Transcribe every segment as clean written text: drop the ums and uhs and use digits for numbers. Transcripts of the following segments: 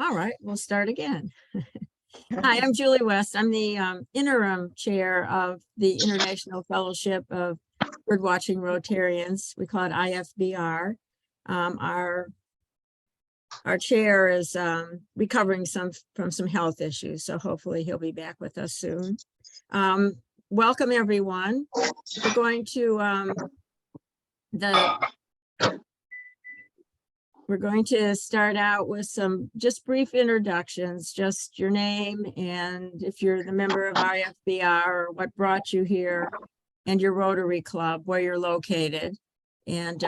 All right, we'll start again. Hi, I'm Julie West. I'm the interim chair of the International Fellowship of Birdwatching Rotarians. We call it IFBR. Our chair is recovering from some health issues, so hopefully he'll be back with us soon. Welcome, everyone. We're going to We're going to start out with some just brief introductions, just your name and if you're the member of IFBR or what brought you here and your Rotary Club, where you're located. And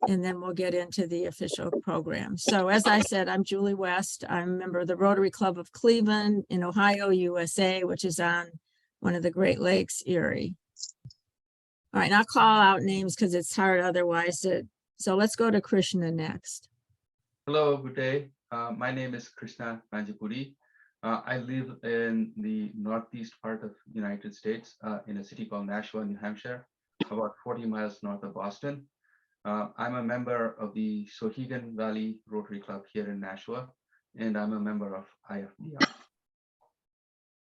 then we'll get into the official program. So as I said, I'm Julie West. I'm a member of the Rotary Club of Cleveland in Ohio, USA, which is on one of the Great Lakes, Erie. All right, and I'll call out names because it's hard otherwise. So let's go to Krishna next. Hello, good day. My name is Krishna Manjapuri. I live in the northeast part of the United States in a city called Nashua, New Hampshire, about 40 miles north of Boston. I'm a member of the Sohegan Valley Rotary Club here in Nashua, and I'm a member of IFBR.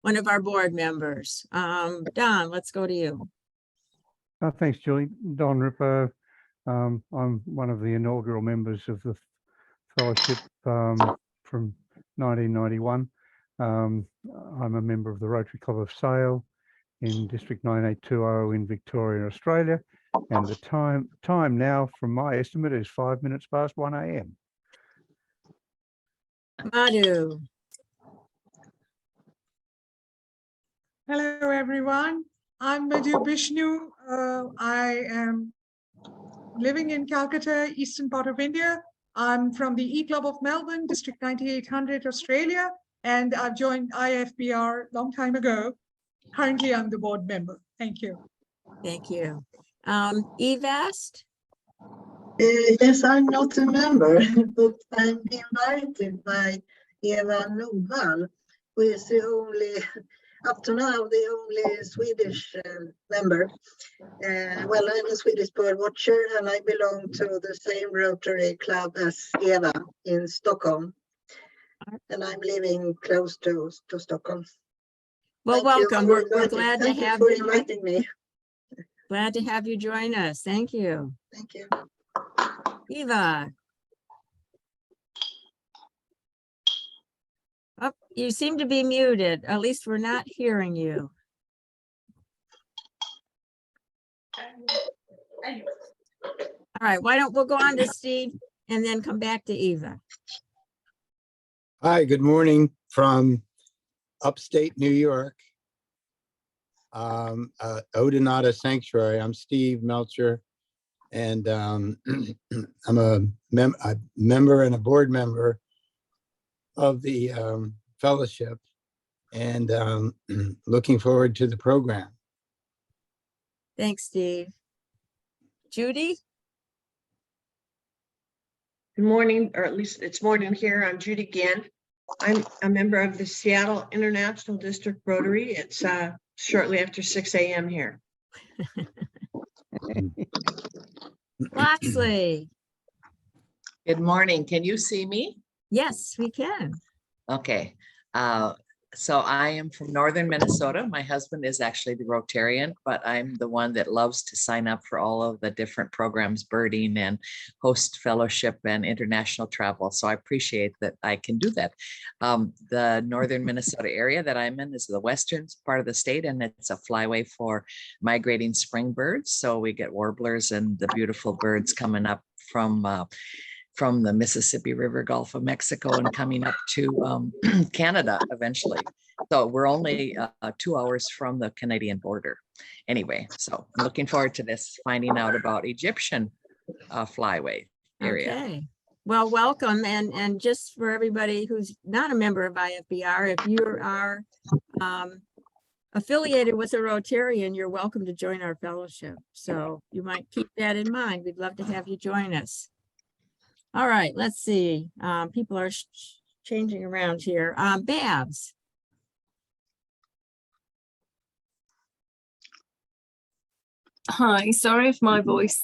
One of our board members. Don, let's go to you. Thanks, Julie. Don Ripper. I'm one of the inaugural members of the fellowship from 1991. I'm a member of the Rotary Club of Sale in District 9820 in Victoria, Australia. And the time now, from my estimate, is 5 minutes past 1 a.m. Madhu. Hello, everyone. I'm Madhu Vishnu. I am living in Calcutta, eastern part of India. I'm from the E-Club of Melbourne, District 9800, Australia, and I've joined IFBR a long time ago. Currently, I'm the board member. Thank you. Thank you. Evast? Yes, I'm not a member, but I'm invited by Eva Nordvall, who is the only, up to now, the only Swedish member. Well, I'm a Swedish bird watcher, and I belong to the same Rotary Club as Eva in Stockholm. And I'm living close to Stockholm. Well, welcome. We're glad to have you. Thank you for inviting me. Glad to have you join us. Thank you. Thank you. Eva. Oh, you seem to be muted. At least we're not hearing you. All right, we'll go on to Steve and then come back to Eva. Hi, good morning from upstate New York. Odinata Sanctuary. I'm Steve Melcher, and I'm a member and a board member of the fellowship, and looking forward to the program. Thanks, Steve. Judy? Good morning, or at least it's morning here. I'm Judy Gann. I'm a member of the Seattle International District Rotary. It's shortly after 6 a.m. here. Loxley. Good morning. Can you see me? Yes, we can. Okay. So I am from northern Minnesota. My husband is actually the Rotarian, but I'm the one that loves to sign up for all of the different programs, birding and host fellowship and international travel. So I appreciate that I can do that. The northern Minnesota area that I'm in is the western part of the state, and it's a flyway for migrating spring birds. So we get warblers and the beautiful birds coming up from the Mississippi River, Gulf of Mexico, and coming up to Canada eventually. So we're only 2 hours from the Canadian border. Anyway, so I'm looking forward to this, finding out about Egyptian flyway area. Okay. Well, welcome. And just for everybody who's not a member of IFBR, if you are affiliated with a Rotarian, you're welcome to join our fellowship. So you might keep that in mind. We'd love to have you join us. All right, let's see. People are changing around here. Babs. Hi, sorry if my voice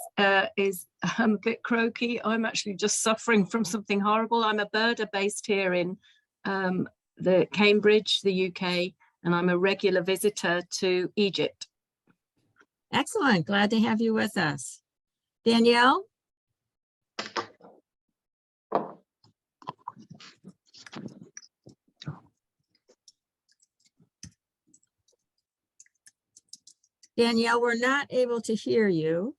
is a bit croaky. I'm actually just suffering from something horrible. I'm a birder based here in the Cambridge, the UK, and I'm a regular visitor to Egypt. Excellent. Glad to have you with us. Danielle? Danielle, we're not able to hear you.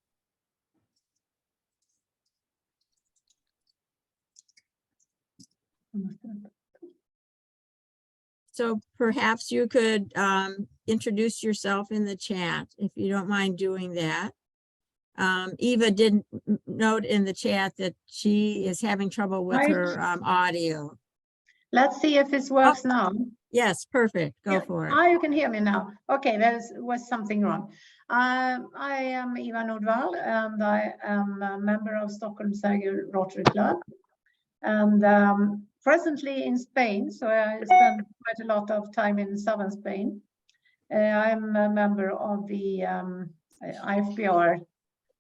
So perhaps you could introduce yourself in the chat, if you don't mind doing that. Eva did note in the chat that she is having trouble with Right. her audio. Let's see if this works now. Yes, perfect. Go Yeah. for it. Ah, you can hear me now. Okay, was something wrong. I am Eva Nordvall, and I am a member of Stockholm Sergel Rotary Club, and presently in Spain. So I spend quite a lot of time in southern Spain. I'm a member of the IFBR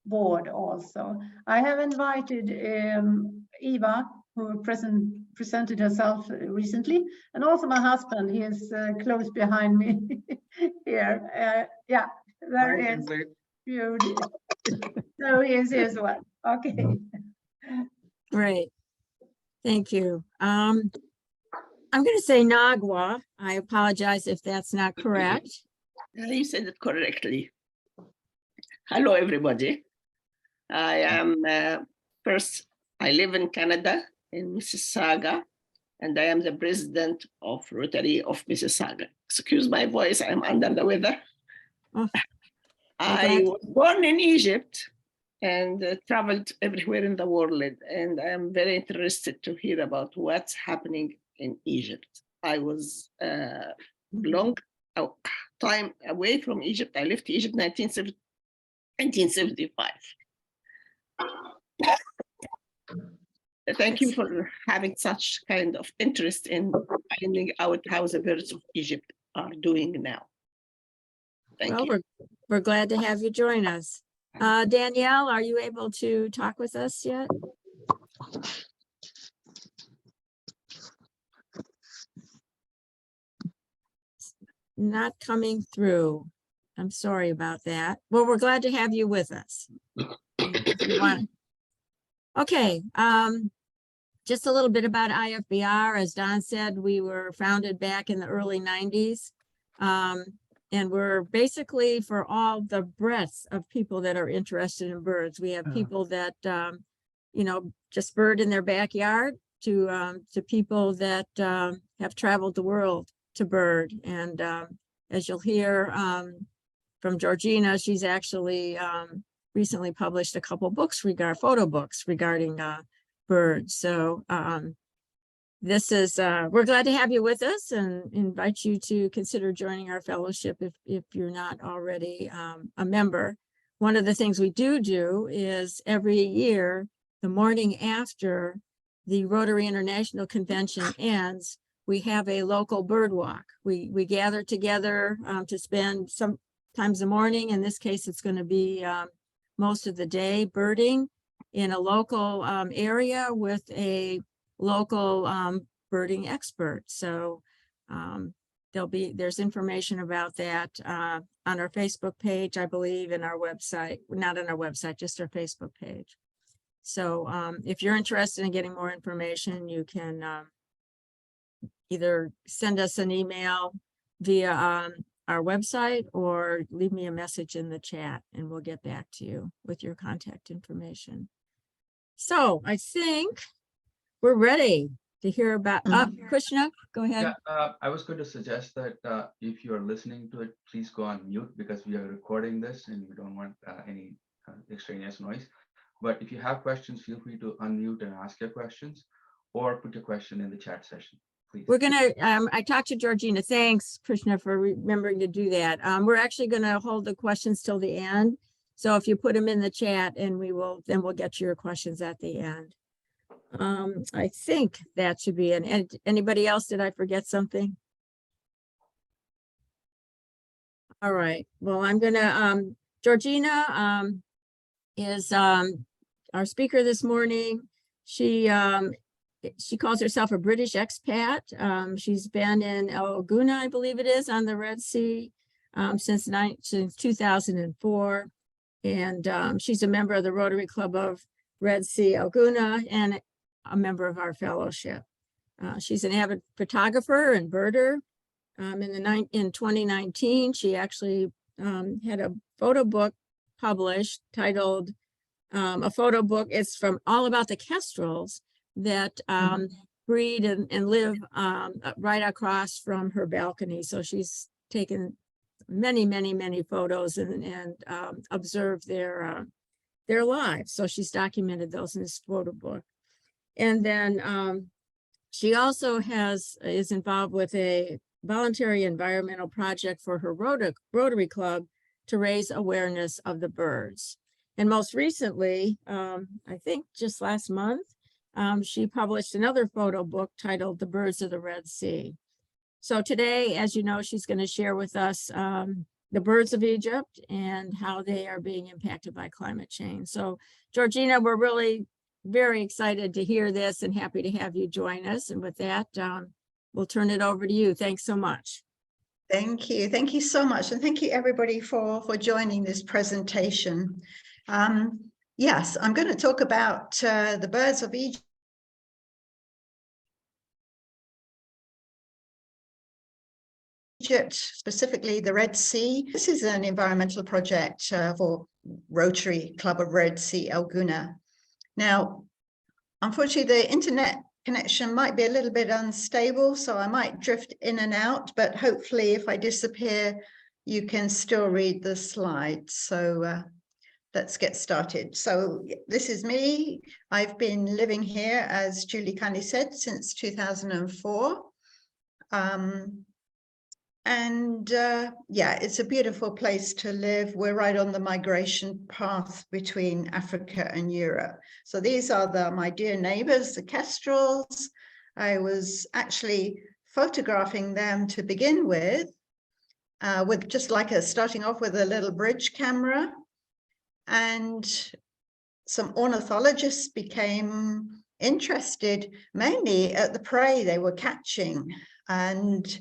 board also. I have invited Eva, who presented herself recently, and also my husband. He is close behind me here. Yeah, there is. So he is here as well. Okay. Great. Thank you. I'm going to say Nagua. I apologize if that's not correct. You said it correctly. Hello, everybody. I am first, I live in Canada, in Mississauga, and I am the president of Rotary of Mississauga. Excuse my voice, I'm under the weather. Oh, I was born in Egypt and traveled everywhere in the world, and I am very interested to hear about what's happening in Egypt. I was long time away from Egypt. I left Egypt in 1975. Thank you for having such kind of interest in finding out how the birds of Egypt are doing now. Thank you. We're glad to have you join us. Danielle, are you able to talk with us yet? Not coming through. I'm sorry about that. Well, we're glad to have you with us. If you want. Okay, just a little bit about IFBR. As Don said, we were founded back in the early 90s. And we're basically for all the breadth of people that are interested in birds. We have people that, you know, just bird in their backyard to people that have traveled the world to bird. And as you'll hear from Georgina, she's actually recently published a couple books photo books regarding birds. So this is, we're glad to have you with us and invite you to consider joining our fellowship if you're not already a member. One of the things we do is every year, the morning after the Rotary International Convention ends, we have a local bird walk. We gather together to spend sometimes the morning. In this case, it's going to be most of the day birding in a local area with a local birding expert. So there's information about that on our Facebook page, I believe, and our website, not on our website, just our Facebook page. So if you're interested in getting more information, you can either send us an email via our website or leave me a message in the chat and we'll get back to you with your contact information. So I think we're ready to hear about, Krishna, go ahead. Yeah, I was going to suggest that if you're listening to it, please go on mute because we are recording this and we don't want any extraneous noise. But if you have questions, feel free to unmute and ask your questions or put your question in the chat session, please. We're gonna, I talked to Georgina. Thanks, Krishna, for remembering to do that. We're actually gonna hold the questions till the end. So if you put them in the chat and then we'll get to your questions at the end. I think that should be it. Anybody else? Did I forget something? All right. Well, I'm gonna, Georgina is our speaker this morning. She she calls herself a British expat. She's been in Gouna, I believe it is, on the Red Sea since 2004. And she's a member of the Rotary Club of Red Sea, Gouna, and a member of our fellowship. She's an avid photographer and birder. In 2019, she actually had a photo book published titled a photo book. It's from all about the kestrels that breed and live right across from her balcony. So she's taken many photos and observed their lives. So she's documented those in this photo book. And then she also is involved with a voluntary environmental project for her Rotary Club to raise awareness of the birds. And most recently, I think just last month, she published another photo book titled The Birds of the Red Sea. So today, as you know, she's going to share with us the birds of Egypt and how they are being impacted by climate change. So Georgina, we're really very excited to hear this and happy to have you join us. And with that, we'll turn it over to you. Thanks so much. Thank you. Thank you so much. And thank you everybody for joining this presentation. Yes, I'm going to talk about the birds of Egypt. Specifically the Red Sea. This is an environmental project for Rotary Club of Red Sea, Gouna. Now, unfortunately, the internet connection might be a little bit unstable, so I might drift in and out, but hopefully if I disappear, you can still read the slides. So let's get started. So this is me. I've been living here, as Julie kindly said, since 2004. Yeah, it's a beautiful place to live. We're right on the migration path between Africa and Europe. So these are my dear neighbors, the kestrels. I was actually photographing them to begin with just like starting off with a little bridge camera. And some ornithologists became interested mainly at the prey they were catching. And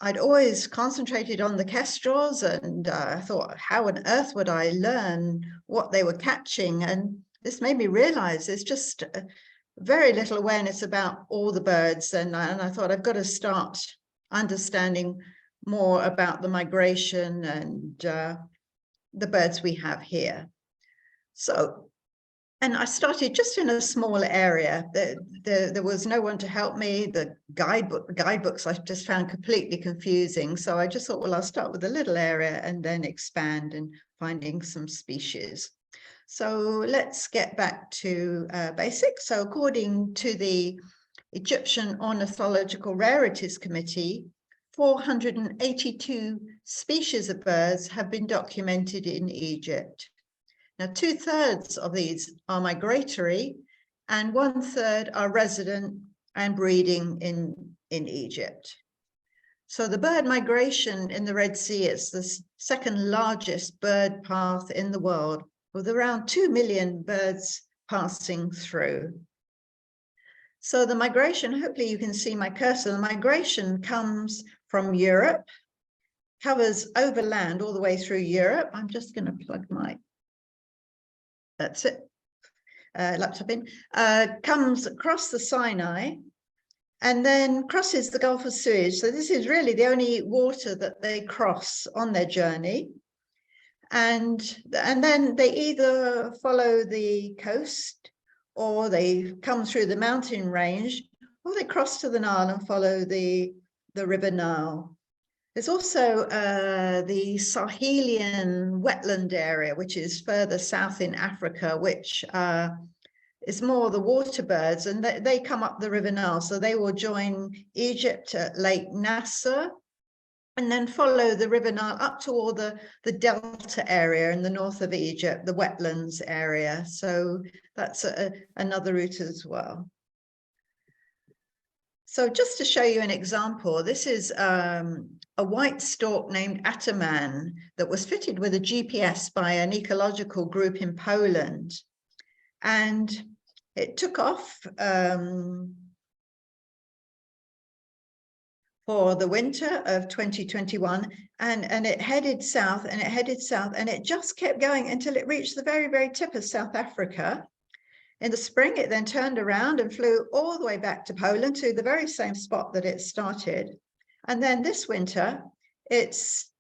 I'd always concentrated on the kestrels, and I thought, how on earth would I learn what they were catching? And this made me realize there's just very little awareness about all the birds. And I thought, I've got to start understanding more about the migration and the birds we have here. So, and I started just in a small area. There was no one to help me. The guidebooks I just found completely confusing. So I just thought, well, I'll start with a little area and then expand and finding some species. So let's get back to basics. So according to the Egyptian Ornithological Rarities Committee, 482 species of birds have been documented in Egypt. Now, 2/3 of these are migratory and 1/3 are resident and breeding in Egypt. So the bird migration in the Red Sea is the second largest bird path in the world, with around 2 million birds passing through. So the migration, hopefully you can see my cursor, the migration comes from Europe, covers overland all the way through Europe. I'm just going to plug my that's it, laptop in, comes across the Sinai and then crosses the Gulf of Suez. So this is really the only water that they cross on their journey. And then they either follow the coast, or they come through the mountain range, or they cross to the Nile and follow the River Nile. There's also the Sahelian wetland area, which is further south in Africa, which is more the water birds, and they come up the River Nile. So they will join Egypt at Lake Nasser and then follow the River Nile up to all the delta area in the north of Egypt, the wetlands area. So that's another route as well. So just to show you an example, this is a white stork named Ataman that was fitted with a GPS by an ecological group in Poland. And it took off for the winter of 2021, and it headed south and it headed south, and it just kept going until it reached the very, very tip of South Africa. In the spring, it then turned around and flew all the way back to Poland, to the very same spot that it started. And then this winter, it's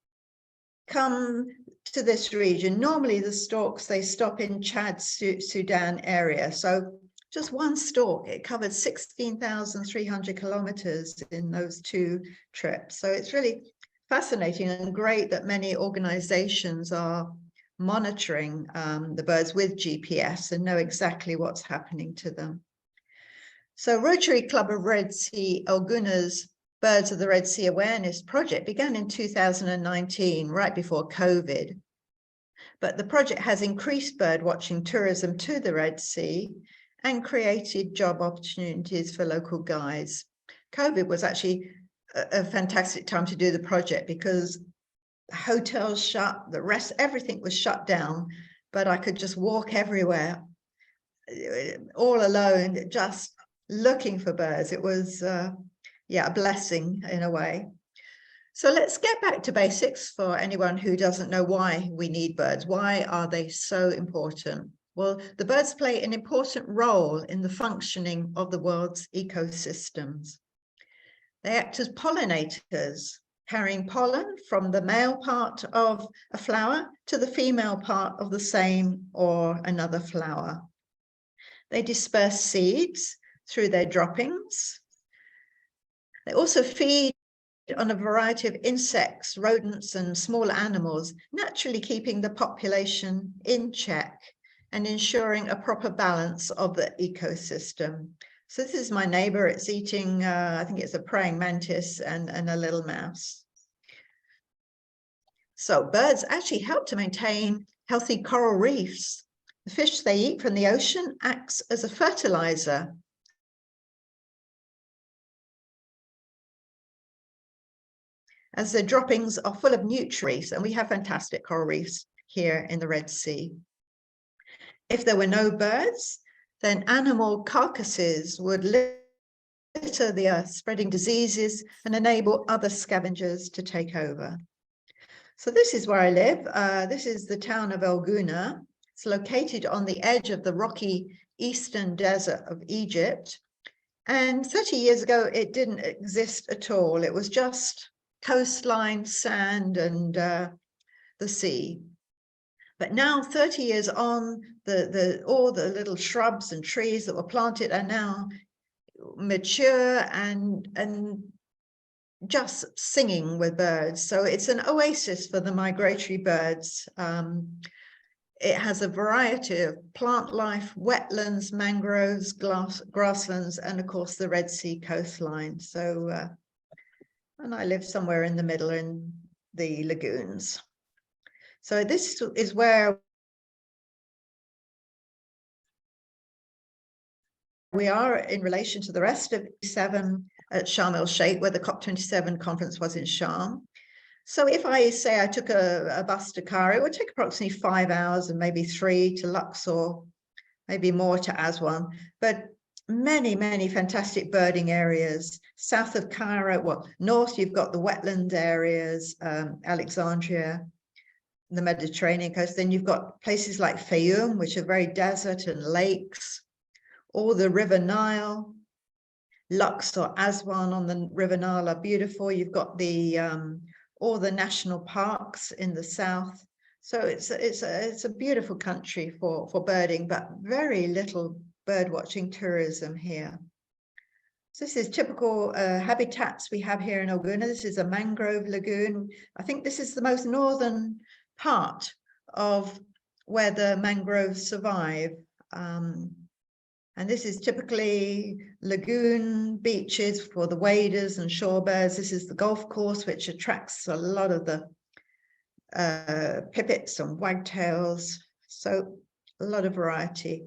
come to this region. Normally the storks, they stop in Chad, Sudan area. So just one stork, it covered 16,300 kilometers in those 2 trips. So it's really fascinating and great that many organizations are monitoring the birds with GPS and know exactly what's happening to them. So Rotary Club of Red Sea El Gouna's Birds of the Red Sea Awareness Project began in 2019, right before COVID. But the project has increased bird watching tourism to the Red Sea and created job opportunities for local guides. COVID was actually a fantastic time to do the project because hotels shut, everything was shut down, but I could just walk everywhere, all alone, just looking for birds. It was, yeah, a blessing in a way. So let's get back to basics for anyone who doesn't know why we need birds. Why are they so important? Well, the birds play an important role in the functioning of the world's ecosystems. They act as pollinators, carrying pollen from the male part of a flower to the female part of the same or another flower. They disperse seeds through their droppings. They also feed on a variety of insects, rodents, and small animals, naturally keeping the population in check and ensuring a proper balance of the ecosystem. So this is my neighbor. It's eating, I think it's a praying mantis and a little mouse. So birds actually help to maintain healthy coral reefs. The fish they eat from the ocean acts as a fertilizer. As their droppings are full of nutrients, and we have fantastic coral reefs here in the Red Sea. If there were no birds, then animal carcasses would litter the earth, spreading diseases and enable other scavengers to take over. So this is where I live. This is the town of El Gouna. It's located on the edge of the rocky eastern desert of Egypt. And 30 years ago, it didn't exist at all. It was just coastline, sand, and the sea. But now, 30 years on, all the little shrubs and trees that were planted are now mature and just singing with birds. So it's an oasis for the migratory birds. It has a variety of plant life, wetlands, mangroves, grasslands, and of course the Red Sea coastline. So, and I live somewhere in the middle in the lagoons. So this is where we are in relation to the rest of E7 at Sharm el-Sheikh, where the COP27 conference was in Sharm. So if I say I took a bus to Cairo, it would take approximately 5 hours and maybe 3 to Luxor, maybe more to Aswan, but many, many fantastic birding areas. South of Cairo, well, north, you've got the wetland areas, Alexandria, the Mediterranean coast. Then you've got places like Fayoum, which are very desert and lakes, or the River Nile. Luxor, Aswan on the River Nile are beautiful. You've got the all the national parks in the south. So it's a beautiful country for birding, but very little bird watching tourism here. So this is typical habitats we have here in El Gouna. This is a mangrove lagoon. I think this is the most northern part of where the mangroves survive. And this is typically lagoon beaches for the waders and shorebirds. This is the golf course, which attracts a lot of the pipits and wagtails. So a lot of variety.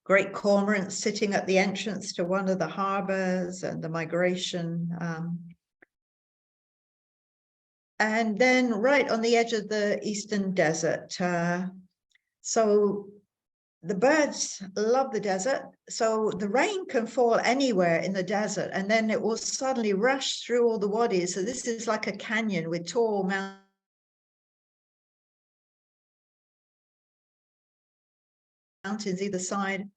Great cormorants sitting at the entrance to one of the harbors and the migration. And then right on the edge of the eastern desert. So the birds love the desert, so the rain can fall anywhere in the desert, and then it will suddenly rush through all the wadis. So this is like a canyon with tall mountains either side.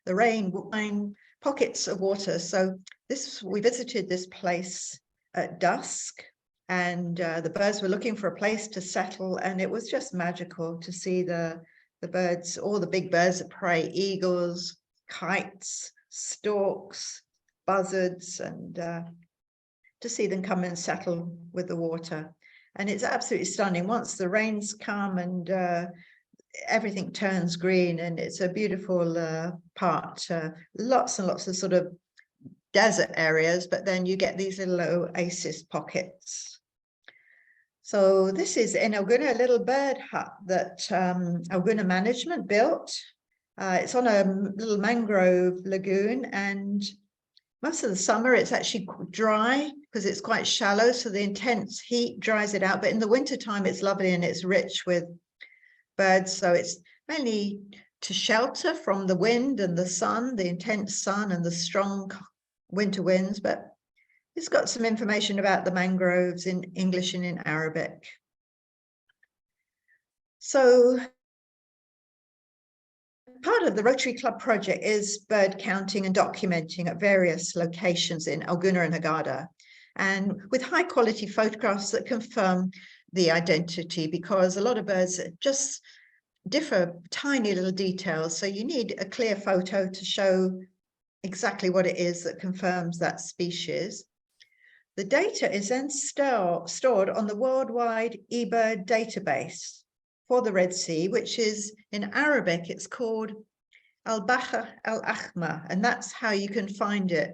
The rain will find pockets of water. So we visited this place at dusk, and the birds were looking for a place to settle, and it was just magical to see the birds, all the big birds of prey, eagles, kites, storks, buzzards, and to see them come and settle with the water. And it's absolutely stunning. Once the rains come and everything turns green, and it's a beautiful part, lots and lots of sort of desert areas, but then you get these little oasis pockets. So this is in Gouna, a little bird hut that Gouna management built. It's on a little mangrove lagoon, and most of the summer it's actually dry because it's quite shallow, so the intense heat dries it out. But in the wintertime it's lovely and it's rich with birds. So it's mainly to shelter from the wind and the sun, the intense sun and the strong winter winds, but it's got some information about the mangroves in English and in Arabic. So part of the Rotary Club project is bird counting and documenting at various locations in Gouna and Hurghada, and with high quality photographs that confirm the identity, because a lot of birds just differ tiny little details. So you need a clear photo to show exactly what it is that confirms that species. The data is then stored on the worldwide eBird database for the Red Sea, which is in Arabic, it's called Al-Bahr Al-Ahmar, and that's how you can find it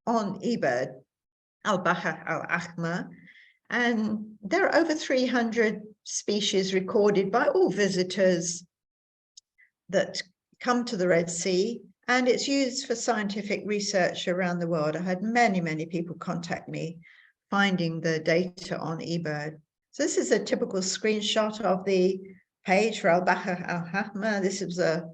on eBird, Al-Bahr Al-Ahmar. And there are over 300 species recorded by all visitors that come to the Red Sea, and it's used for scientific research around the world. I had many, many people contact me finding the data on eBird. So this is a typical screenshot of the page for Al-Bahr Al-Ahmar. This was a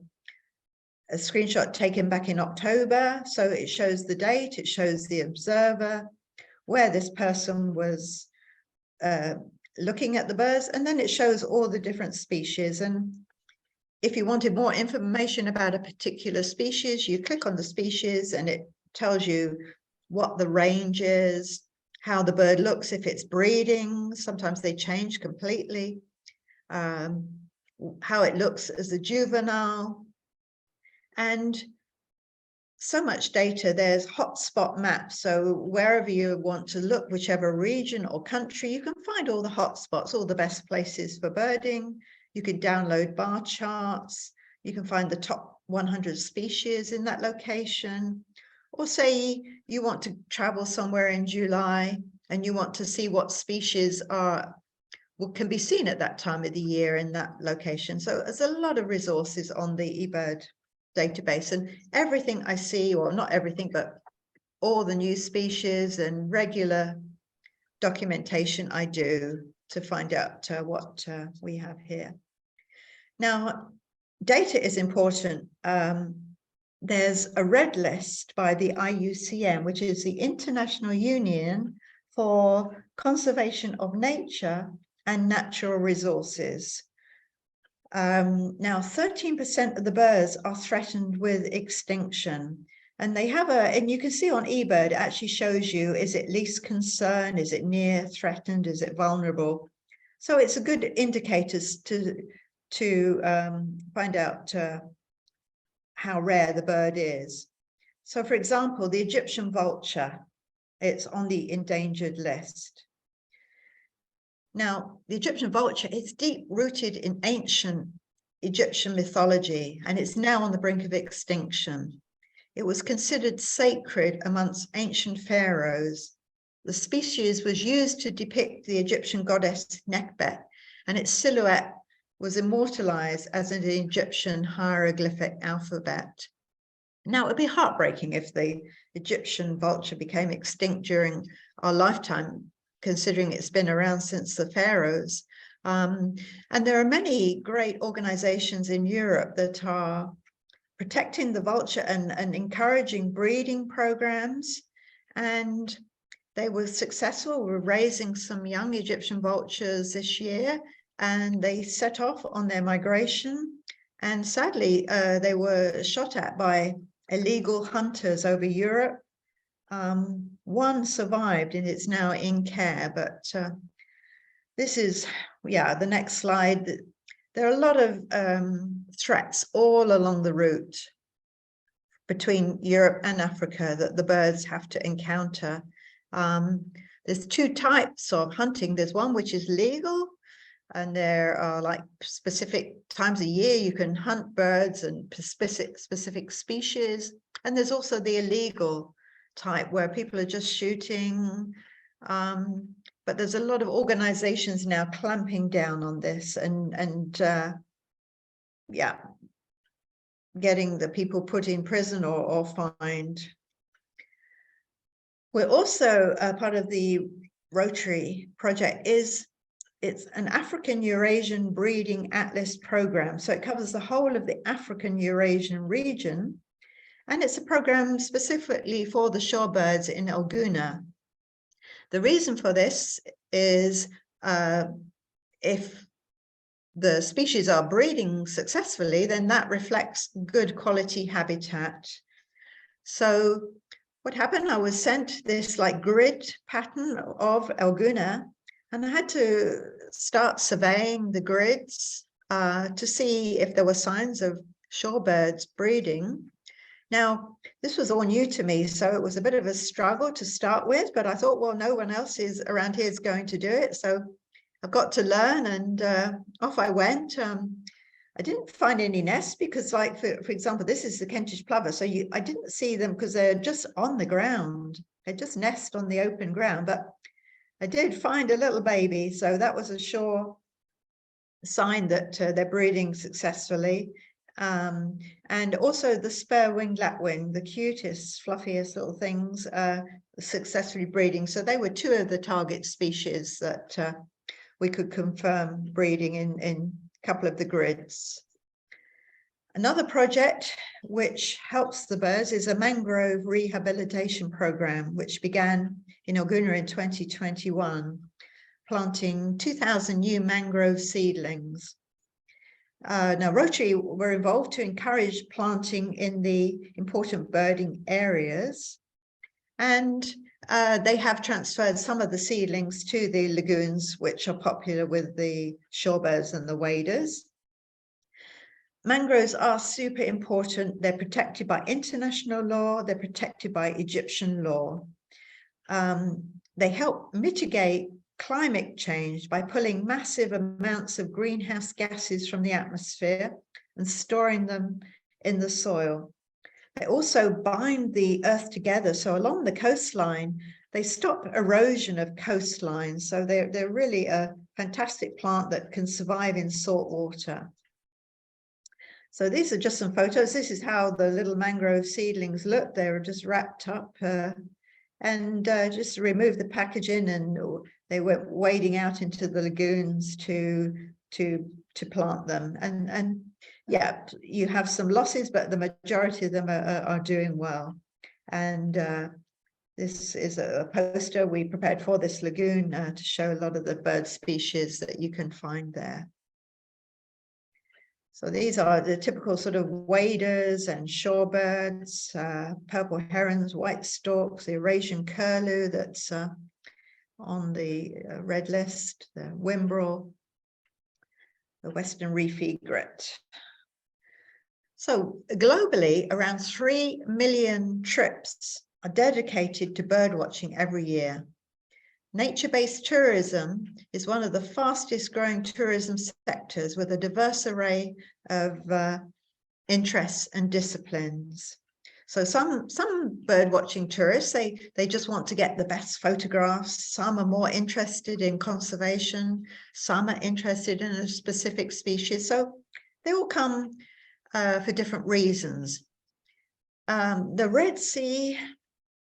screenshot taken back in October. So it shows the date, it shows the observer, where this person was looking at the birds, and then it shows all the different species. And if you wanted more information about a particular species, you click on the species and it tells you what the range is, how the bird looks if it's breeding. Sometimes they change completely. How it looks as a juvenile. And so much data. There's hotspot maps. So wherever you want to look, whichever region or country, you can find all the hotspots, all the best places for birding. You can download bar charts. You can find the top 100 species in that location. Or say you want to travel somewhere in July and you want to see what species can be seen at that time of the year in that location. So there's a lot of resources on the eBird database, and everything I see, or not everything, but all the new species and regular documentation I do to find out what we have here. Now, data is important. There's a red list by the IUCN, which is the International Union for Conservation of Nature and Natural Resources. Now, 13% of the birds are threatened with extinction. And they have and you can see on eBird, it actually shows you, is it least concern? Is it near threatened? Is it vulnerable? So it's a good indicator to find out how rare the bird is. So for example, the Egyptian vulture, it's on the endangered list. Now, the Egyptian vulture is deep rooted in ancient Egyptian mythology, and it's now on the brink of extinction. It was considered sacred amongst ancient pharaohs. The species was used to depict the Egyptian goddess Nekhbet, and its silhouette was immortalized as an Egyptian hieroglyphic alphabet. Now, it would be heartbreaking if the Egyptian vulture became extinct during our lifetime, considering it's been around since the pharaohs. And there are many great organizations in Europe that are protecting the vulture and encouraging breeding programs. And they were successful with raising some young Egyptian vultures this year, and they set off on their migration. And sadly, they were shot at by illegal hunters over Europe. One survived and it's now in care, but this is, the next slide. There are a lot of threats all along the route between Europe and Africa that the birds have to encounter. There's two types of hunting. There's one which is legal, and there are like specific times a year you can hunt birds and specific species. And there's also the illegal type where people are just shooting. But there's a lot of organizations now clamping down on this and getting the people put in prison or fined. We're also part of the Rotary project. It's an African Eurasian breeding atlas program. So it covers the whole of the African Eurasian region. And it's a program specifically for the shorebirds in Gouna. The reason for this is if the species are breeding successfully, then that reflects good quality habitat. So what happened, I was sent this like grid pattern of Gouna, and I had to start surveying the grids to see if there were signs of shorebirds breeding. Now, this was all new to me, so it was a bit of a struggle to start with, but I thought, well, no one else is around here is going to do it. So I've got to learn, and off I went. I didn't find any nests because, like, for example, this is the Kentish plover. So I didn't see them because they're just on the ground. They just nest on the open ground, but I did find a little baby. So that was a sure sign that they're breeding successfully. And also the spare-winged lapwing, the cutest, fluffiest little things, successfully breeding. So they were two of the target species that we could confirm breeding in a couple of the grids. Another project which helps the birds is a mangrove rehabilitation program, which began in Gouna in 2021, planting 2,000 new mangrove seedlings. Now, Rotary were involved to encourage planting in the important birding areas, and they have transferred some of the seedlings to the lagoons, which are popular with the shorebirds and the waders. Mangroves are super important. They're protected by international law. They're protected by Egyptian law. They help mitigate climate change by pulling massive amounts of greenhouse gases from the atmosphere and storing them in the soil. They also bind the earth together. So along the coastline, they stop erosion of coastlines. So they're really a fantastic plant that can survive in salt water. So these are just some photos. This is how the little mangrove seedlings look. They were just wrapped up and just remove the packaging, and they went wading out into the lagoons to plant them. And yeah, you have some losses, but the majority of them are doing well. And this is a poster we prepared for this lagoon to show a lot of the bird species that you can find there. So these are the typical sort of waders and shorebirds, purple herons, white storks, the Eurasian curlew that's on the red list, the whimbrel, the western reef egret. So globally, around 3 million trips are dedicated to bird watching every year. Nature-based tourism is one of the fastest growing tourism sectors with a diverse array of interests and disciplines. So some bird watching tourists, they just want to get the best photographs. Some are more interested in conservation. Some are interested in a specific species. So they all come for different reasons. The Red Sea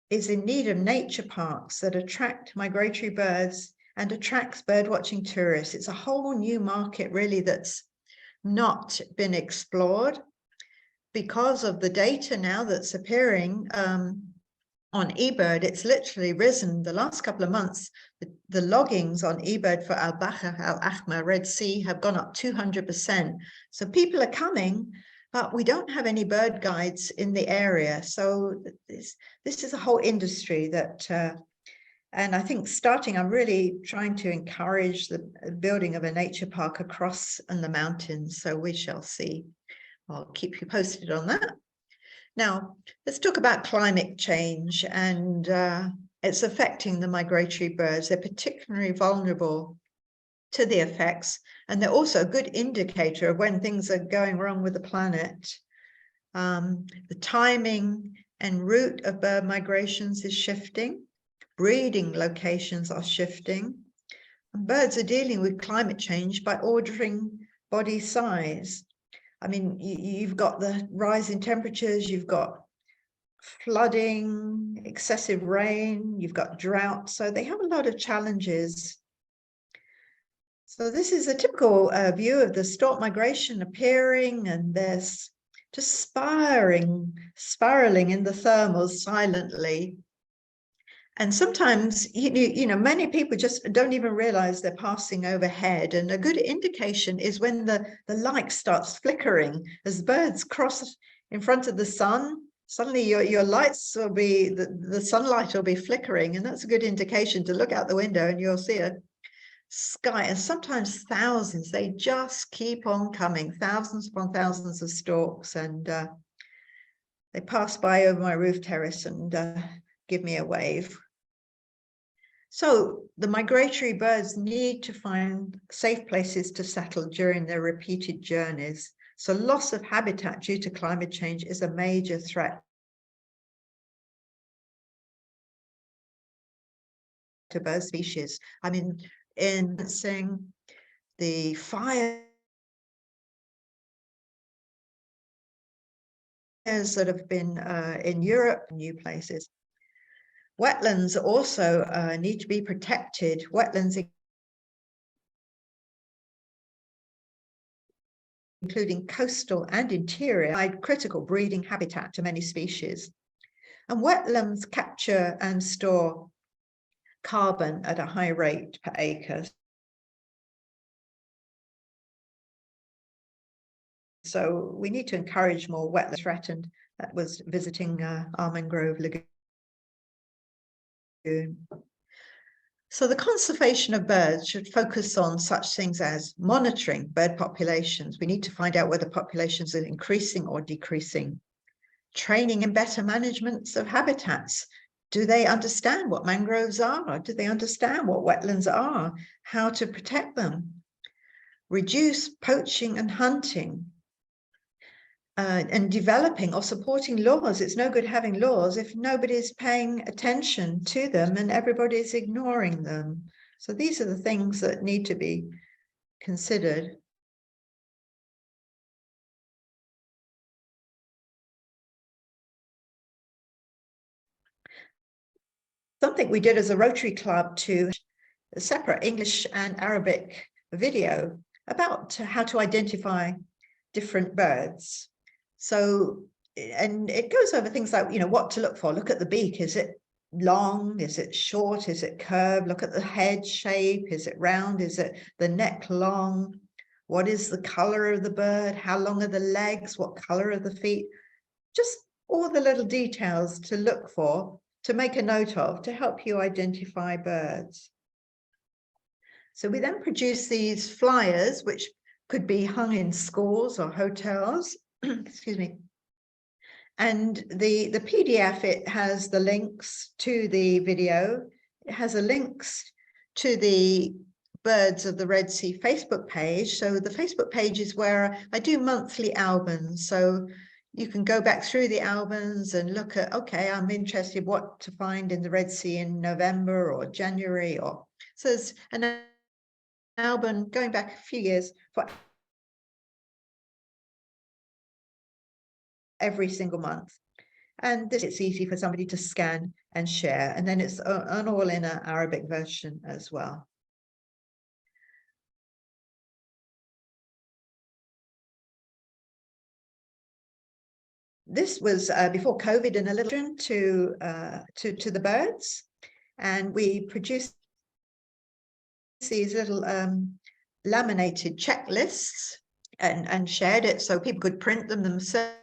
is in need of nature parks that attract migratory birds and attracts birdwatching tourists. It's a whole new market really that's not been explored because of the data now that's appearing on eBird. It's literally risen the last couple of months. The loggings on eBird for Al-Bahr, Al-Ahmar, Red Sea have gone up 200%. So people are coming, but we don't have any bird guides in the area. So this is a whole industry that, and I think I'm really trying to encourage the building of a nature park across in the mountains. So we shall see. I'll keep you posted on that. Now, let's talk about climate change, and it's affecting the migratory birds. They're particularly vulnerable to the effects, and they're also a good indicator of when things are going wrong with the planet. The timing and route of bird migrations is shifting. Breeding locations are shifting. And birds are dealing with climate change by altering body size. I mean, you've got the rise in temperatures, you've got flooding, excessive rain, you've got drought. So they have a lot of challenges. So this is a typical view of the stork migration appearing, and there's just spiraling in the thermals silently. And sometimes, you know, many people just don't even realize they're passing overhead. And a good indication is when the light starts flickering. As birds cross in front of the sun, suddenly your lights will be, the sunlight will be flickering. And that's a good indication to look out the window and you'll see a sky. And sometimes thousands, they just keep on coming, thousands upon thousands of storks. And they pass by over my roof terrace and give me a wave. So the migratory birds need to find safe places to settle during their repeated journeys. So loss of habitat due to climate change is a major threat to bird species. I mean, in the fire that have been in Europe, new places. Wetlands also need to be protected. Wetlands including coastal and interior, provide critical breeding habitat to many species. And wetlands capture and store carbon at a high rate per acre. So we need to encourage more wetlands threatened. That was visiting Almond Grove Lagoon. So the conservation of birds should focus on such things as monitoring bird populations. We need to find out whether populations are increasing or decreasing. Training and better management of habitats. Do they understand what mangroves are? Do they understand what wetlands are? How to protect them? Reduce poaching and hunting. And developing or supporting laws. It's no good having laws if nobody's paying attention to them and everybody's ignoring them. So these are the things that need to be considered. Something we did as a Rotary Club to a separate English and Arabic video about how to identify different birds. So, and it goes over things like, you know, what to look for. Look at the beak. Is it long? Is it short? Is it curved? Look at the head shape. Is it round? Is it the neck long? What is the color of the bird? How long are the legs? What color are the feet? Just all the little details to look for, to make a note of, to help you identify birds. So we then produce these flyers, which could be hung in schools or hotels. Excuse me. And the PDF, it has the links to the video. It has the links to the Birds of the Red Sea Facebook page. So the Facebook page is where I do monthly albums. So you can go back through the albums and look at, okay, I'm interested what to find in the Red Sea in November or January. Or so there's an album going back a few years for every single month. And this, it's easy for somebody to scan and share. And then it's an all in an Arabic version as well. this was before COVID and a little to the birds. And we produced these little laminated checklists and shared it so people could print them themselves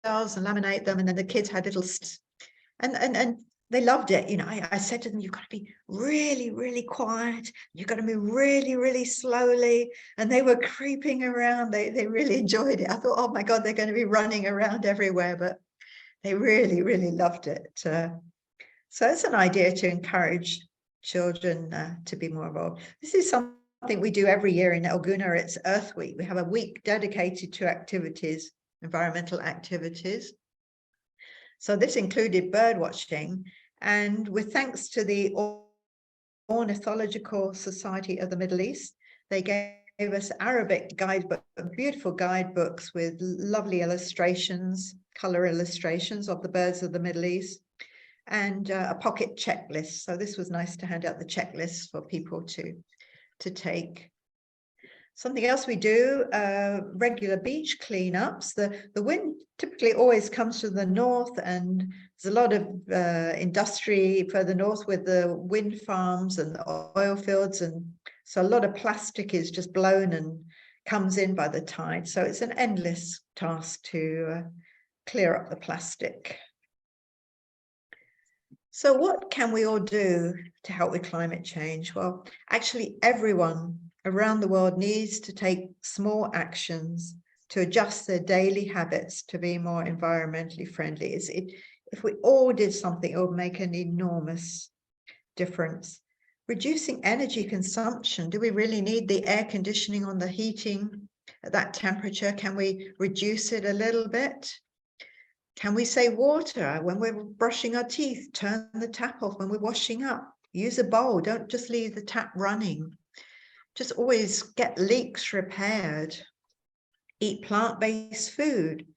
and laminate them. And then the kids had little, and they loved it. You know, I said to them, you've got to be really, really quiet. You've got to move really, really slowly. And they were creeping around. They really enjoyed it. I thought, oh my God, they're going to be running around everywhere, but they really, really loved it. So it's an idea to encourage children to be more involved. This is something we do every year in Gouna. It's Earth Week. We have a week dedicated to activities, environmental activities. So this included bird watching, and with thanks to the Ornithological Society of the Middle East, they gave us Arabic guidebook, beautiful guidebooks with lovely illustrations, color illustrations of the birds of the Middle East, and a pocket checklist. So this was nice to hand out the checklists for people to take. Something else we do, regular beach cleanups. The wind typically always comes from the north, and there's a lot of industry further north with the wind farms and the oil fields. And so a lot of plastic is just blown and comes in by the tide. So it's an endless task to clear up the plastic. So what can we all do to help with climate change? Well, actually everyone around the world needs to take small actions to adjust their daily habits to be more environmentally friendly. If we all did something, it would make an enormous difference. Reducing energy consumption. Do we really need the air conditioning on the heating at that temperature? Can we reduce it a little bit? Can we save water when we're brushing our teeth? Turn the tap off when we're washing up. Use a bowl. Don't just leave the tap running. Just always get leaks repaired. Eat plant-based food.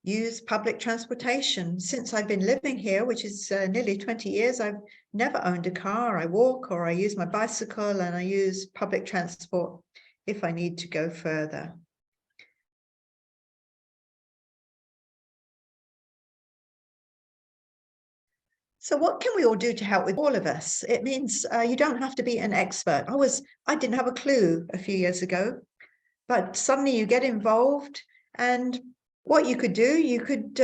Use public transportation. Since I've been living here, which is nearly 20 years, I've never owned a car. I walk or I use my bicycle, and I use public transport if I need to go further. So what can we all do to help with all of us? It means you don't have to be an expert. I didn't have a clue a few years ago, but suddenly you get involved, and what you could do, you could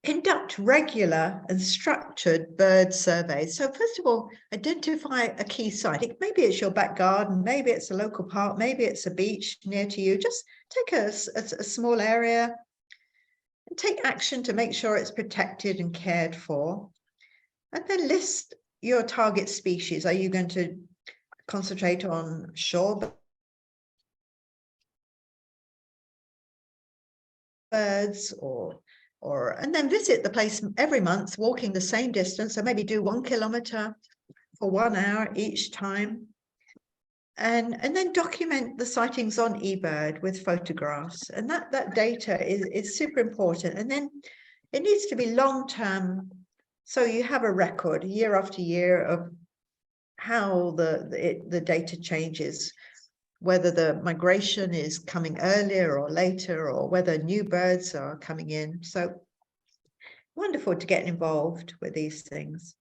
conduct regular and structured bird surveys. So first of all, identify a key site. Maybe it's your back garden, maybe it's a local park, maybe it's a beach near to you. Just take a small area and take action to make sure it's protected and cared for. And then list your target species. Are you going to concentrate on shore birds and then visit the place every month, walking the same distance. So maybe do 1 kilometer for 1 hour each time. And then document the sightings on eBird with photographs. And that data is super important. And then it needs to be long-term. So you have a record year after year of how the data changes, whether the migration is coming earlier or later, or whether new birds are coming in. So wonderful to get involved with these things.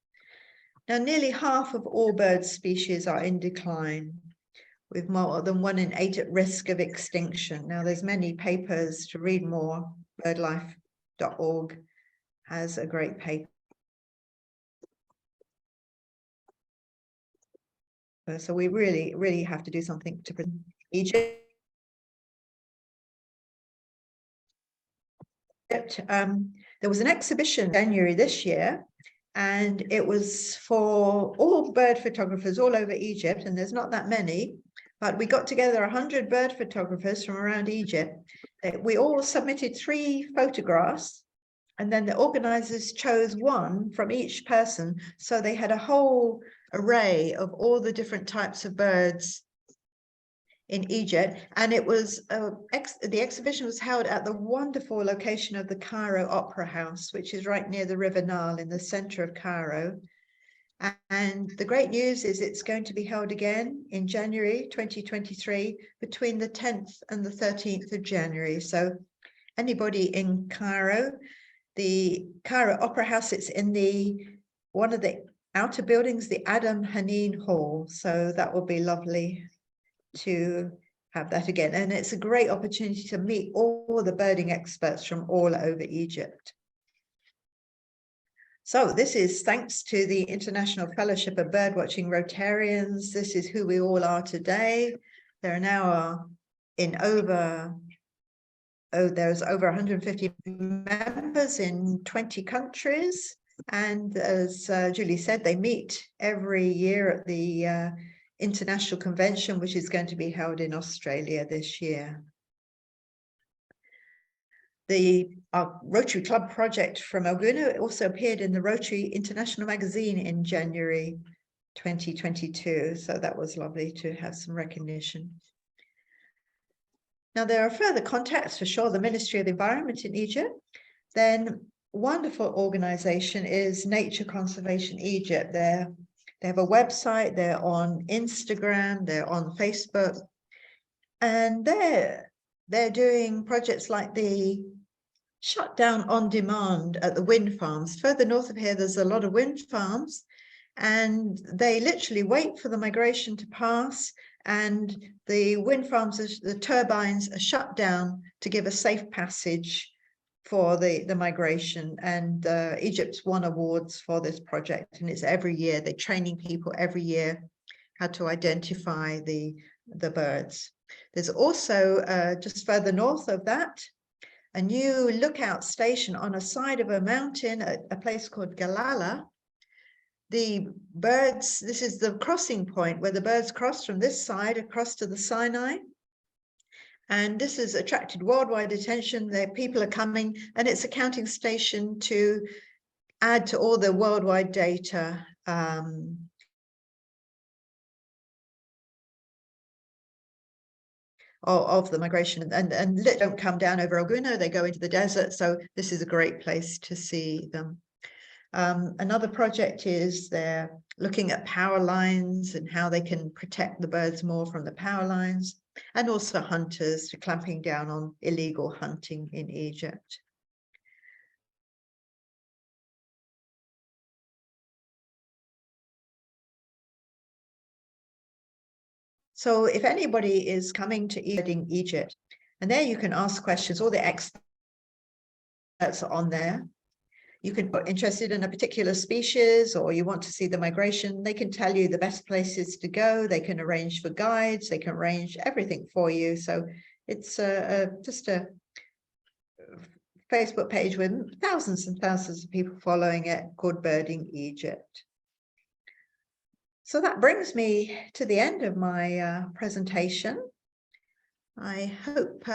Now, nearly half of all bird species are in decline, with more than 1 in 8 at risk of extinction. Now, there's many papers to read more. birdlife.org has a great paper. So we really, really have to do something to protect Egypt. There was an exhibition in January this year, and it was for all bird photographers all over Egypt, and there's not that many, but we got together 100 bird photographers from around Egypt. We all submitted 3 photographs, and then the organizers chose 1 from each person. So they had a whole array of all the different types of birds in Egypt. And it was the exhibition was held at the wonderful location of the Cairo Opera House, which is right near the River Nile in the center of Cairo. And the great news is it's going to be held again in January 2023 between the 10th and the 13th of January. So anybody in Cairo, the Cairo Opera House, it's in one of the outer buildings, the Adam Haneen Hall. So that will be lovely to have that again. And it's a great opportunity to meet all the birding experts from all over Egypt. So this is thanks to the International Fellowship of Birdwatching Rotarians. This is who we all are today. There are now there's over 150 members in 20 countries. And as Julie said, they meet every year at the International Convention, which is going to be held in Australia this year. Our Rotary Club project from Gouna also appeared in the Rotary International magazine in January 2022. So that was lovely to have some recognition. Now, there are further contacts for sure. The Ministry of the Environment in Egypt. Then wonderful organization is Nature Conservation Egypt. They have a website, they're on Instagram, they're on Facebook, and they're doing projects like the shutdown on demand at the wind farms. Further north of here, there's a lot of wind farms, and they literally wait for the migration to pass, and the wind farms, the turbines are shut down to give a safe passage for the migration. And Egypt's won awards for this project, and it's every year. They're training people every year how to identify the birds. There's also, just further north of that, a new lookout station on a side of a mountain, a place called Galala. The birds, this is the crossing point where the birds cross from this side across to the Sinai. And this has attracted worldwide attention. There people are coming, and it's a counting station to add to all the worldwide data of the migration, and don't come down over Gouna, they go into the desert. So this is a great place to see them. Another project is they're looking at power lines and how they can protect the birds more from the power lines, and also hunters, clamping down on illegal hunting in Egypt. So if anybody is coming to Egypt, and there you can ask questions, all the experts are on there. You can be interested in a particular species, or you want to see the migration, they can tell you the best places to go. They can arrange for guides, they can arrange everything for you. So it's just a Facebook page with thousands and thousands of people following it, called Birding Egypt. So that brings me to the end of my presentation. I hope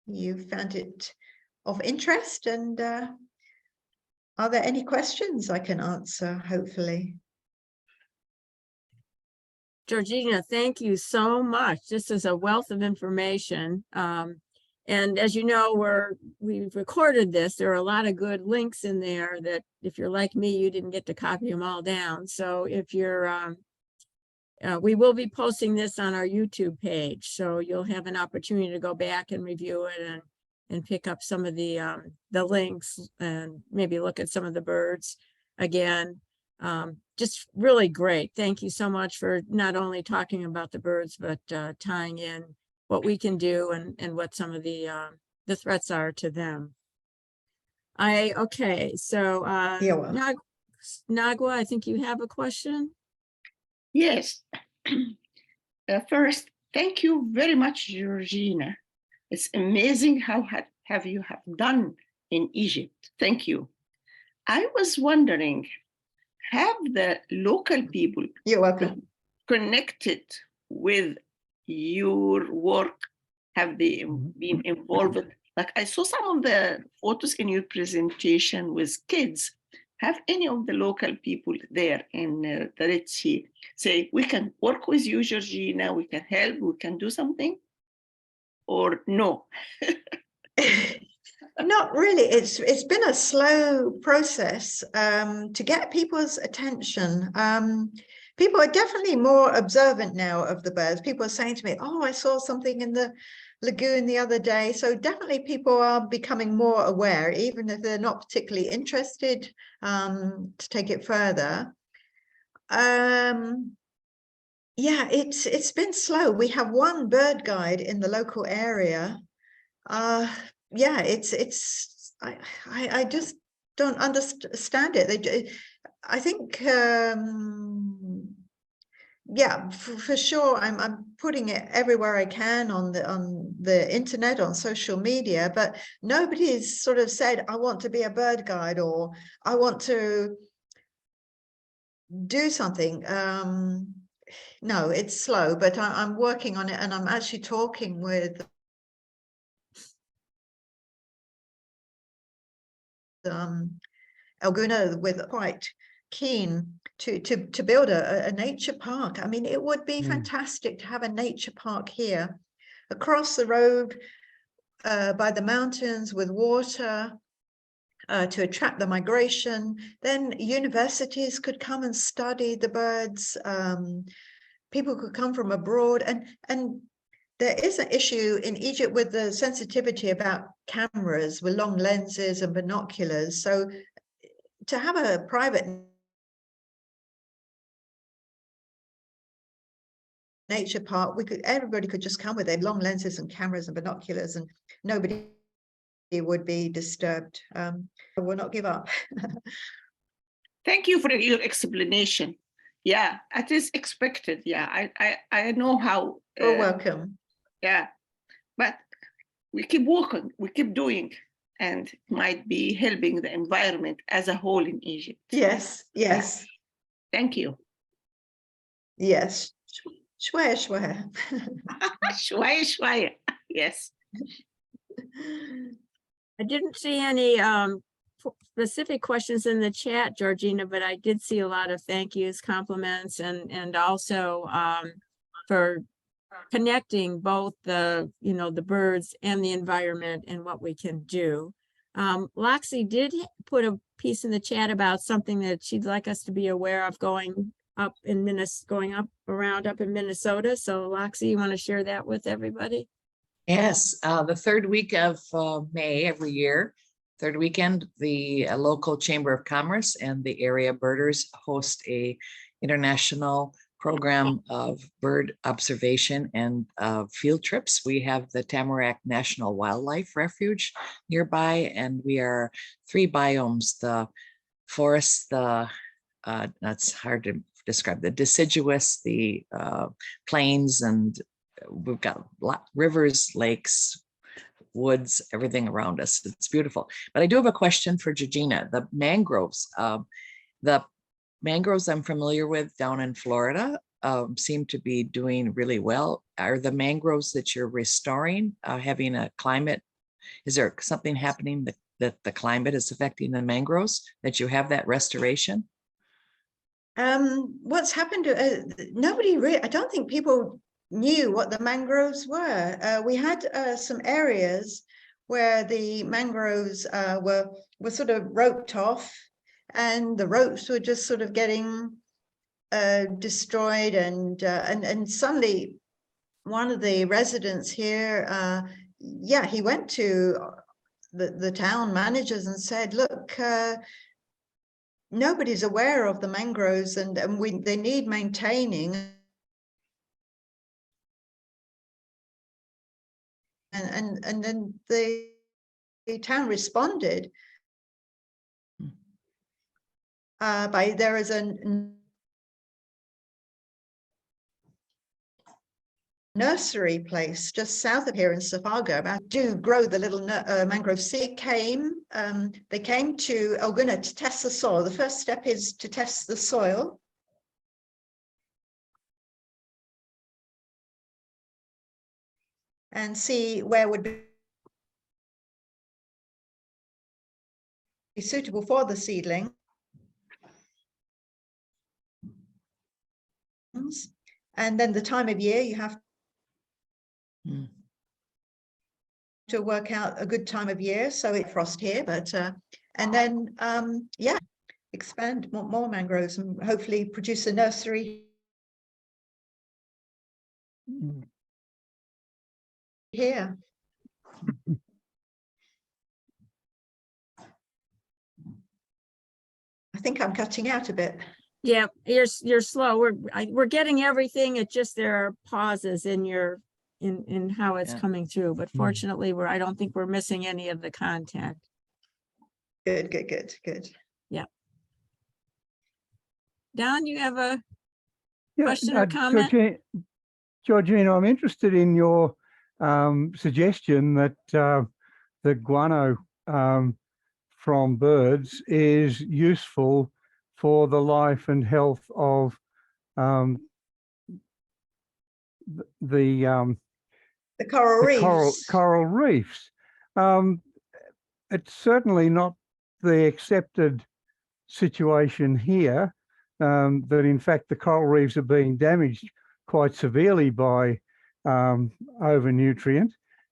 you found it of interest, and are there any questions I can answer, hopefully? Georgina, thank you so much. This is a wealth of information. And as you know, we've recorded this. There are a lot of good links in there that if you're like me, you didn't get to copy them all down. So if you're, we will be posting this on our YouTube page. So you'll have an opportunity to go back and review it and pick up some of the links and maybe look at some of the birds again. Just really great. Thank you so much for not only talking about the birds, but tying in what we can do and what some of the threats are to them. Okay, so Nagwa, I think you have a question. Yes. First, thank you very much, Georgina. It's amazing how you have done in Egypt. Thank you. I was wondering, have the local people connected with your work? Have they been involved? Like I saw some of the photos in your presentation with kids. Have any of the local people there in the Red Sea say, we can work with you, Georgina, we can help, we can do something? Or no? Not really. It's been a slow process to get people's attention. People are definitely more observant now of the birds. People are saying to me, "Oh, I saw something in the lagoon the other day." So definitely people are becoming more aware, even if they're not particularly interested to take it further. Yeah, it's been slow. We have one bird guide in the local area. Yeah, I just don't understand it. I think yeah, for sure, I'm putting it everywhere I can on the internet, on social media, but nobody's sort of said, "I want to be a bird guide," or "I want to do something." No, it's slow, but I'm working on it, and I'm actually talking with Gouna, with quite keen to build a nature park. I mean, it would be fantastic to have a nature park here across the road by the mountains with water to attract the migration. Then universities could come and study the birds. People could come from abroad, and there is an issue in Egypt with the sensitivity about cameras with long lenses and binoculars. So to have a private nature park, everybody could just come with their long lenses and cameras and binoculars, and nobody would be disturbed. I will not give up. Thank you for your explanation. Yeah, it is expected. Yeah, I know how. You're welcome. Yeah, but we keep working, we keep doing, and it might be helping the environment as a whole in Egypt. Yes, yes. Thank you. Yes. Shwaya, shwaya. Shwaya, shwaya. Yes. I didn't see any specific questions in the chat, Georgina, but I did see a lot of thank yous, compliments, and also for connecting both the birds and the environment and what we can do. Loxie did put a piece in the chat about something that she'd like us to be aware of going up in Minnesota. So Loxie, you want to share that with everybody? Yes, the third week of May every year, third weekend, the local Chamber of Commerce and the area birders host a international program of bird observation and field trips. We have the Tamarack National Wildlife Refuge nearby, and we are 3 biomes: the forest, that's hard to describe, the deciduous, the plains, and we've got rivers, lakes, woods, everything around us. It's beautiful. But I do have a question for Georgina. The mangroves I'm familiar with down in Florida seem to be doing really well. Are the mangroves that you're restoring having a climate? Is there something happening that the climate is affecting the mangroves, that you have that restoration? What's happened? Nobody really, I don't think people knew what the mangroves were. We had some areas where the mangroves were sort of roped off, and the ropes were just sort of getting destroyed, and suddenly one of the residents here, yeah, he went to the town managers and said, "Look, nobody's aware of the mangroves, and they need maintaining." And then the town responded by there is a nursery place just south of here in Safaga. Do grow the little mangrove seed. They came to Gouna to test the soil. The first step is to test the soil. And see where would be suitable for the seedling. And then the time of year you have to work out a good time of year. So it's frost here, but and then yeah, expand more mangroves and hopefully produce a nursery here. I think I'm cutting out a bit. Yeah, you're slow. We're getting everything. It's just there are pauses in your in how it's Yeah. coming through. But fortunately, I don't think we're missing any of the content. Good. Yeah. Don, you have a Yeah, question or comment? Georgina, I'm interested in your suggestion that the guano from birds is useful for the life and health of the coral reefs. Coral reefs. It's certainly not the accepted situation here, that in fact the coral reefs are being damaged quite severely by overnutrient.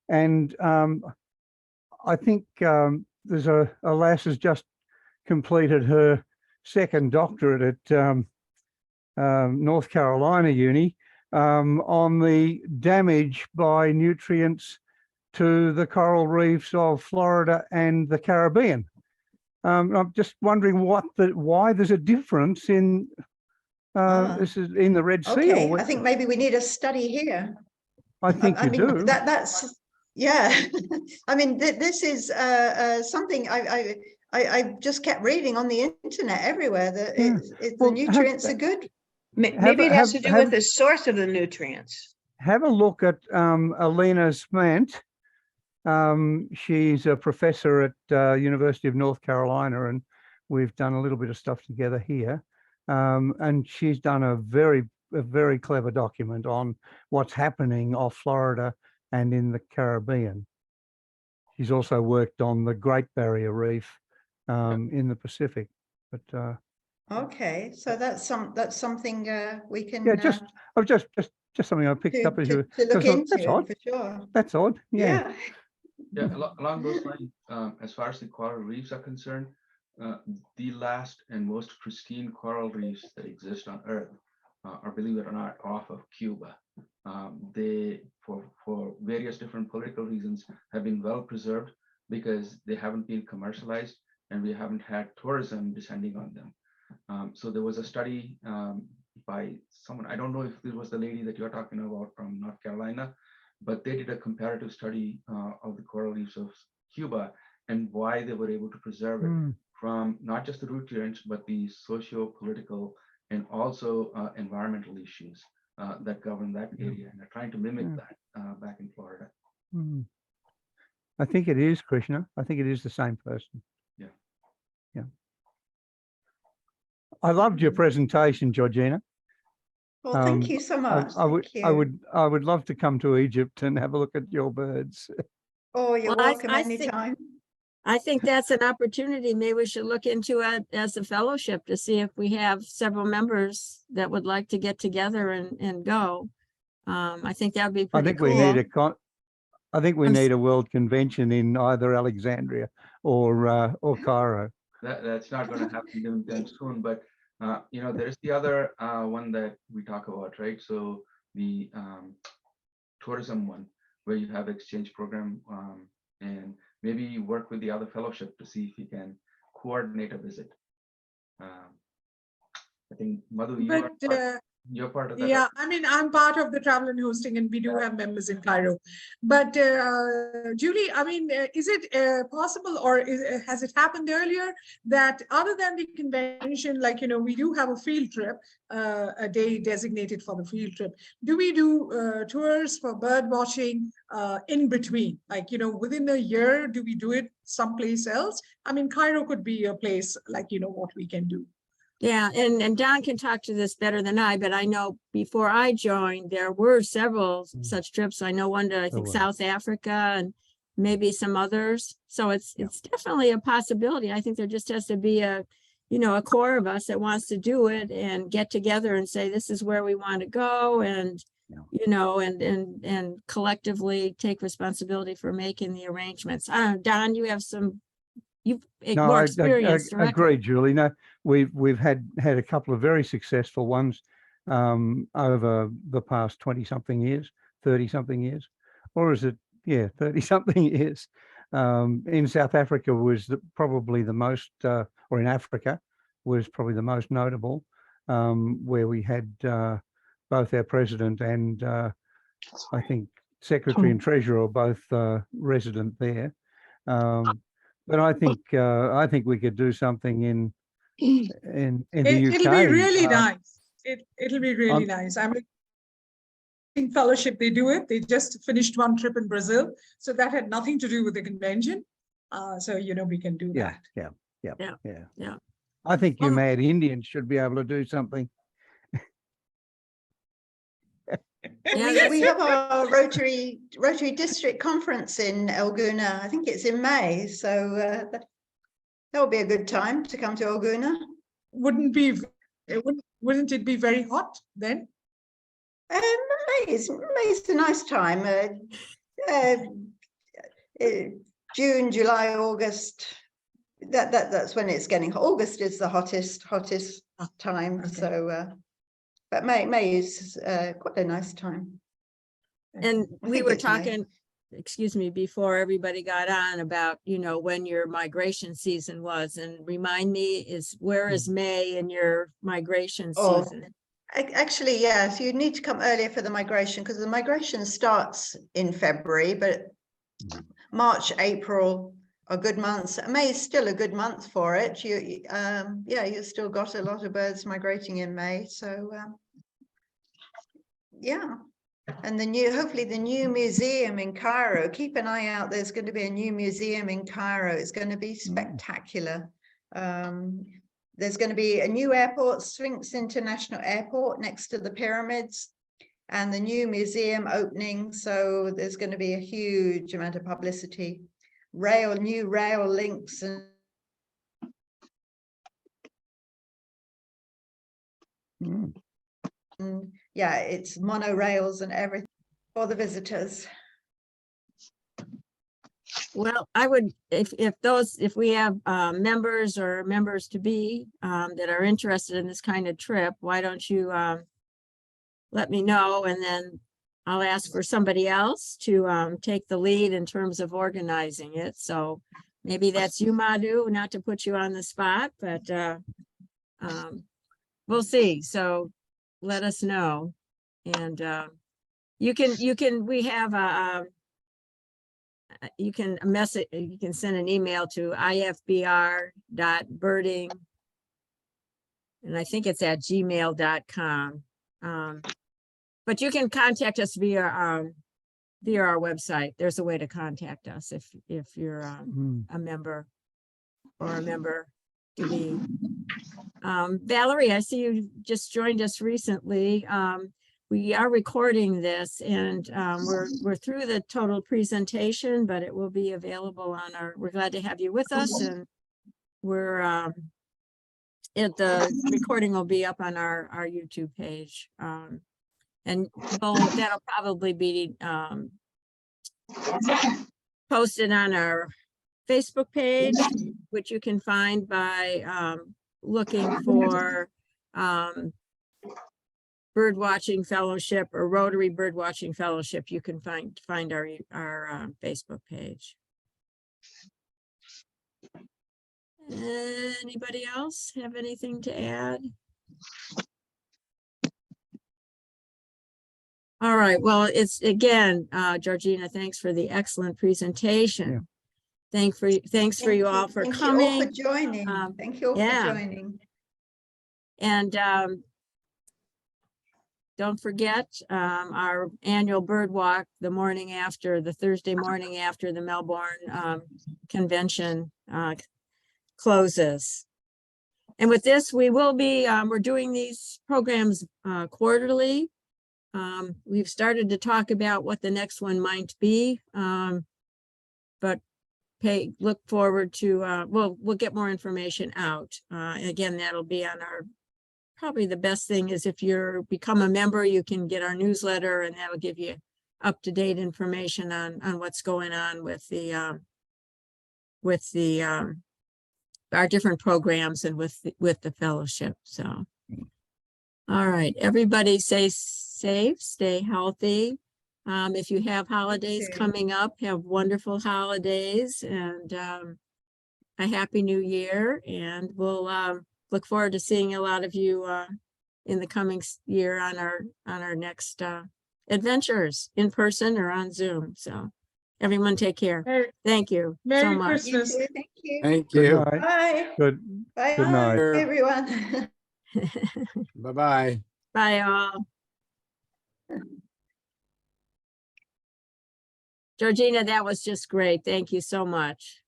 And I think there's a lass has just completed her second doctorate at North Carolina Uni on the damage by nutrients to the coral reefs of Florida and the Caribbean. I'm just wondering why there's a difference in this is in the Red Sea. Okay, I think maybe we need a study here. I think I you mean, do. That's yeah. I mean, this is something I just kept reading on the internet everywhere that the nutrients are good. Maybe it has to do with the source of the nutrients. Have a look at Alina Smant. She's a professor at University of North Carolina, and we've done a little bit of stuff together here. And she's done a very clever document on what's happening off Florida and in the Caribbean. She's also worked on the Great Barrier Reef in the Pacific. But okay, so that's something we can. Yeah, just something I picked up as you to look into. That's odd. For sure. That's odd. Yeah. Yeah, along those lines, as far as the coral reefs are concerned, the last and most pristine coral reefs that exist on Earth are, believe it or not, off of Cuba. They, for various different political reasons, have been well preserved because they haven't been commercialized and we haven't had tourism descending on them. So there was a study by someone, I don't know if it was the lady that you're talking about from North Carolina, but they did a comparative study of the coral reefs of Cuba and why they were able to preserve it from not just the nutrients, but the socio-political and also environmental issues that govern that area. And they're trying to mimic that back in Florida. I think it is, Krishna. I think it is the same person. Yeah. Yeah. I loved your presentation, Georgina. Well, thank you so much. I would love to come to Egypt and have a look at your birds. Oh, you're welcome anytime. I think that's an opportunity. Maybe we should look into it as a fellowship to see if we have several members that would like to get together and go. I think that would be pretty cool. I think we need a world convention in either Alexandria or Cairo. That's not going to happen anytime soon, but you know, there's the other one that we talk about, right? So the tourism one, where you have exchange program and maybe work with the other fellowship to see if you can coordinate a visit. I think Madhu, you're part of that. Yeah, I mean, I'm part of the travel and hosting, and we do have members in Cairo. But Julie, I mean, is it possible, or has it happened earlier that other than the convention, like, you know, we do have a field trip, a day designated for the field trip. Do we do tours for bird watching in between? Like, you know, within a year, do we do it someplace else? I mean, Cairo could be a place like, you know, what we can do. Yeah, and Don can talk to this better than I, but I know before I joined, there were several such trips. I know one to, I think, South Africa and maybe some others. So it's definitely a possibility. I think there just has to be a, you know, a core of us that wants to do it and get together and say, this is where we want to go. And you know, and collectively take responsibility for making the arrangements. I don't know, Don, you have you've No, more I experience directly. agree, Julie. No, we've had a couple of very successful ones over the past 20-something years, 30-something years, or is it? Yeah, 30-something years. In South Africa was probably the most, or in Africa was probably the most notable, where we had both our president and I think secretary and treasurer are both resident there. But I think we could do something in the UK. It'll be really nice. It'll be really nice. I mean, in fellowship, they do it. They just finished one trip in Brazil. So that had nothing to do with the convention. So, you know, we can do that. Yeah. I think you mad Indians should be able to do something. We have our Rotary District Conference in El Gouna. I think it's in May. So that will be a good time to come to El Gouna. Wouldn't it be very hot then? May's a nice time. June, July, August. That's when it's getting hot. August is the hottest time. Okay. So, but May is quite a nice time. And we were talking, excuse me, before everybody got on about, you know, when your migration season was, and remind me, where is May in your migration season? Actually, yeah, so you need to come earlier for the migration, because the migration starts in February, but March, April are good months. May is still a good month for it. You still got a lot of birds migrating in May. So yeah. And hopefully the new museum in Cairo, keep an eye out. There's going to be a new museum in Cairo. It's going to be spectacular. There's going to be a new airport, Sphinx International Airport, next to the pyramids, and the new museum opening. So there's going to be a huge amount of publicity. New rail links and yeah, it's monorails and everything for the visitors. Well, I would, if we have members or members to be that are interested in this kind of trip, why don't you let me know, and then I'll ask for somebody else to take the lead in terms of organizing it. So maybe that's you, Madhu, not to put you on the spot, but we'll see. So let us know. And you can send an email to ifbr.birding, and I think it's at gmail.com. But you can contact us via our website. There's a way to contact us if you're a member or a member to be. Valerie, I see you just joined us recently. We are recording this, and we're through the total presentation, but it will be available on we're glad to have you with us, and the recording will be up on our YouTube page. And that'll probably be posted on our Facebook page, which you can find by looking for Birdwatching Fellowship or Rotary Birdwatching Fellowship. You can find our Facebook page. Anybody else have anything to add? All right, well, it's again, Georgina, thanks for the excellent presentation. Thanks for you all for coming. Thank you all for joining. Thank you all for joining. And don't forget our annual bird walk the Thursday morning after the Melbourne convention closes. And with this, we will be, we're doing these programs quarterly. We've started to talk about what the next one might be, but look forward to, we'll get more information out. Again, that'll be on our probably the best thing is if you're become a member, you can get our newsletter, and that will give you up-to-date information on what's going on with the our different programs and with the fellowship. So, all right, everybody stay safe, stay healthy. If you have holidays too. coming up, have wonderful holidays and a happy new year. And we'll look forward to seeing a lot of you in the coming year on our next adventures in person or on Zoom. So everyone take care. Thank you so Merry much. You Christmas. too, thank you. Thank Good you. night. Bye. Good Bye, night. everyone. Bye-bye. Bye all. Georgina, that was just great. Thank you so much.